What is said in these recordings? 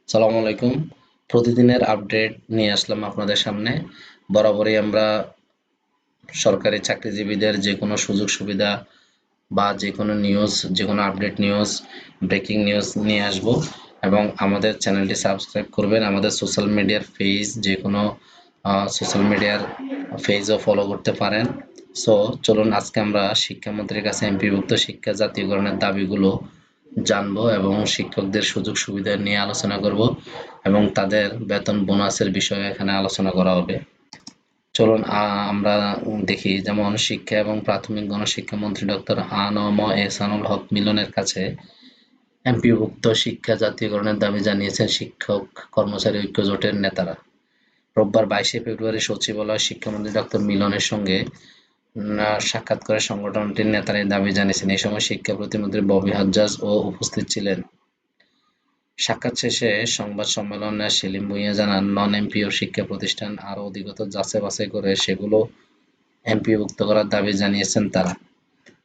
সালামু আলাইকুম। প্রতিদিনের আপডেট নিয়ে আসলাম আপনাদের সামনে। বরাবরই আমরা সরকারি চাকরিজীবীদের যেকোনো সুযোগ সুবিধা বা যেকোনো নিউজ, যেকোনো আপডেট নিউজ, ব্রেকিং নিউজ নিয়ে আসব এবং আমাদের চ্যানেলটি সাবস্ক্রাইব করবেন। আমাদের সোশ্যাল মিডিয়ার পেজ, যেকোনো সোশ্যাল মিডিয়ার পেজও ফলো করতে পারেন। সো চলুন আজকে আমরা শিক্ষামন্ত্রীর কাছে এমপিভুক্ত শিক্ষা জাতীয়করণের দাবিগুলো জানবো এবং শিক্ষকদের সুযোগ সুবিধা নিয়ে আলোচনা করব এবং তাদের বেতন বোনাসের বিষয়ে এখানে আলোচনা করা হবে। চলুন আমরা দেখি। যেমন শিক্ষা এবং প্রাথমিক গণশিক্ষা মন্ত্রী ডক্টর আ.ন.ম এহসানুল হক মিলনের কাছে এমপিভুক্ত শিক্ষা জাতীয়করণের দাবি জানিয়েছেন শিক্ষক কর্মচারী ঐক্য জোটের নেতারা। রোববার 22শে ফেব্রুয়ারি সচিবালয়ে শিক্ষামন্ত্রী ডক্টর মিলনের সঙ্গে সাক্ষাৎ করে সংগঠনটির নেতারা এই দাবি জানিয়েছেন। এই সময় শিক্ষা প্রতিমন্ত্রী ববি হাজ্জাজ ও উপস্থিত ছিলেন। সাক্ষাৎ শেষে সংবাদ সম্মেলনে সেলিম ভূঁইয়া জানান, নন এমপিও শিক্ষা প্রতিষ্ঠান আরও অধিকতর যাচাই-বাছাই করে সেগুলো এমপিওভুক্ত করার দাবি জানিয়েছেন তারা।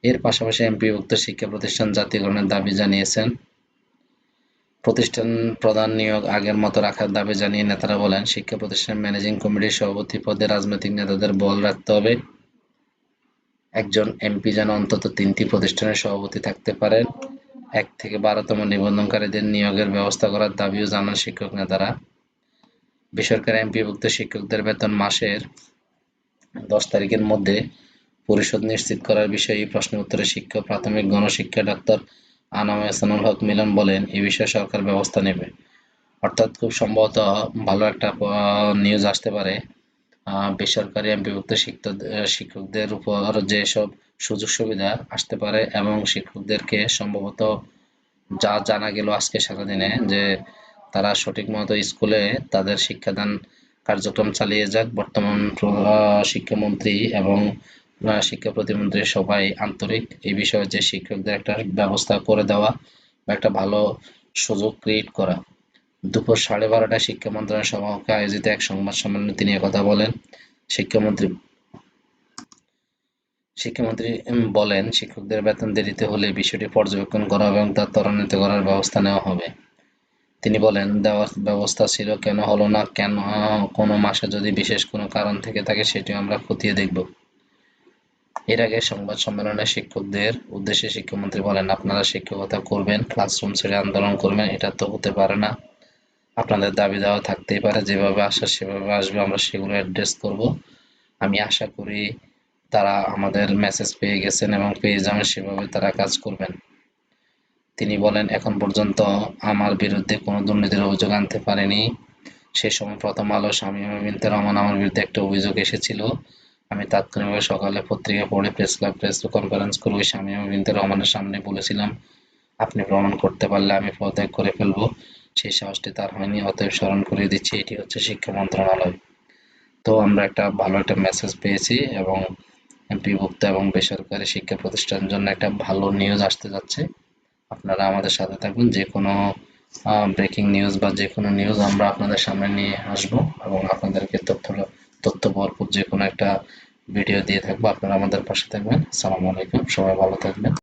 এর পাশাপাশি এমপিওভুক্ত শিক্ষা প্রতিষ্ঠান জাতীয়করণের দাবি জানিয়েছেন। প্রতিষ্ঠান প্রধান নিয়োগ আগের মতো রাখার দাবি জানিয়ে নেতারা বলেন, শিক্ষা প্রতিষ্ঠানের ম্যানেজিং কমিটির সভাপতি পদে রাজনৈতিক নেতাদের বল রাখতে হবে। একজন এমপি যেন অন্তত 3টি প্রতিষ্ঠানের সভাপতি থাকতে পারেন। 1 থেকে 12তম নিবন্ধনকারীদের নিয়োগের ব্যবস্থা করার দাবিও জানান শিক্ষক নেতারা। বেসরকারি এমপিওভুক্ত শিক্ষকদের বেতন মাসের 10 তারিখের মধ্যে পরিশোধ নিশ্চিত করার বিষয়ে এই প্রশ্নের উত্তরে শিক্ষা প্রাথমিক গণশিক্ষা ডাক্তার আ.ন.ম এহসানুল হক মিলন বলেন, এ বিষয়ে সরকার ব্যবস্থা নেবে। অর্থাৎ খুব সম্ভবত ভালো একটা নিউজ আসতে পারে। বেসরকারি এমপিভুক্ত শিক্ষকদের উপর যেসব সুযোগ সুবিধা আসতে পারে এবং শিক্ষকদেরকে সম্ভবত যা জানা গেল আজকে সারাদিনে, যে তারা সঠিক মতো স্কুলে তাদের শিক্ষাদান কার্যক্রম চালিয়ে যাক। বর্তমান শিক্ষামন্ত্রী এবং শিক্ষা প্রতিমন্ত্রী সবাই আন্তরিক এই বিষয়ে, যে শিক্ষকদের একটা ব্যবস্থা করে দেওয়া বা একটা ভালো সুযোগ ক্রিয়েট করা। দুপুর 12:30টায় শিক্ষা মন্ত্রণালয়ের সভাকক্ষে আয়োজিত এক সংবাদ সম্মেলনে তিনি একথা বলেন। শিক্ষামন্ত্রী বলেন, শিক্ষকদের বেতন দেরিতে হলে বিষয়টি পর্যবেক্ষণ করা হবে এবং তা ত্বরান্বিত করার ব্যবস্থা নেওয়া হবে। তিনি বলেন, দেওয়ার ব্যবস্থা ছিল, কেন হলো না, কেন কোনো মাসে যদি বিশেষ কোনো কারণ থেকে থাকে সেটিও আমরা খতিয়ে দেখব। এর আগে সংবাদ সম্মেলনে শিক্ষকদের উদ্দেশ্যে শিক্ষামন্ত্রী বলেন, আপনারা শিক্ষকতা করবেন, ক্লাসরুম ছেড়ে আন্দোলন করবেন, এটা তো হতে পারে না। আপনাদের দাবি দেওয়া থাকতেই পারে, যেভাবে আসা সেভাবে আসবে, আমরা সেগুলো অ্যাড্রেস করব। আমি আশা করি তারা আমাদের মেসেজ পেয়ে গেছেন এবং পেয়ে যাবেন, সেভাবে তারা কাজ করবেন। তিনি বলেন, এখন পর্যন্ত আমার বিরুদ্ধে কোনো দুর্নীতির অভিযোগ আনতে পারেনি। সে সময় প্রথম আলো শামীমা বিনতে রহমান আমার বিরুদ্ধে একটা অভিযোগ এসেছিল। আমি তাৎক্ষণিকভাবে সকালে পত্রিকা পড়ে প্রেস কনফারেন্স করে ওই শামীমা বিনতে রহমানের সামনে বলেছিলাম, আপনি প্রমাণ করতে পারলে আমি পদত্যাগ করে ফেলব। সেই সাহসটি তার হয়নি, অতএব স্মরণ করিয়ে দিচ্ছি, এটি হচ্ছে শিক্ষা মন্ত্রণালয়। তো আমরা একটা ভালো একটা মেসেজ পেয়েছি এবং এমপিভুক্ত এবং বেসরকারি শিক্ষা প্রতিষ্ঠানের জন্য একটা ভালো নিউজ আসতে যাচ্ছে। আপনারা আমাদের সাথে থাকুন। যে কোনো ব্রেকিং নিউজ বা যে কোনো নিউজ আমরা আপনাদের সামনে নিয়ে আসবো এবং আপনাদেরকে তথ্য ভরপুর যে কোনো একটা ভিডিও দিয়ে থাকবো। আপনারা আমাদের পাশে থাকবেন। আসসালামু আলাইকুম, সবাই ভালো থাকবেন।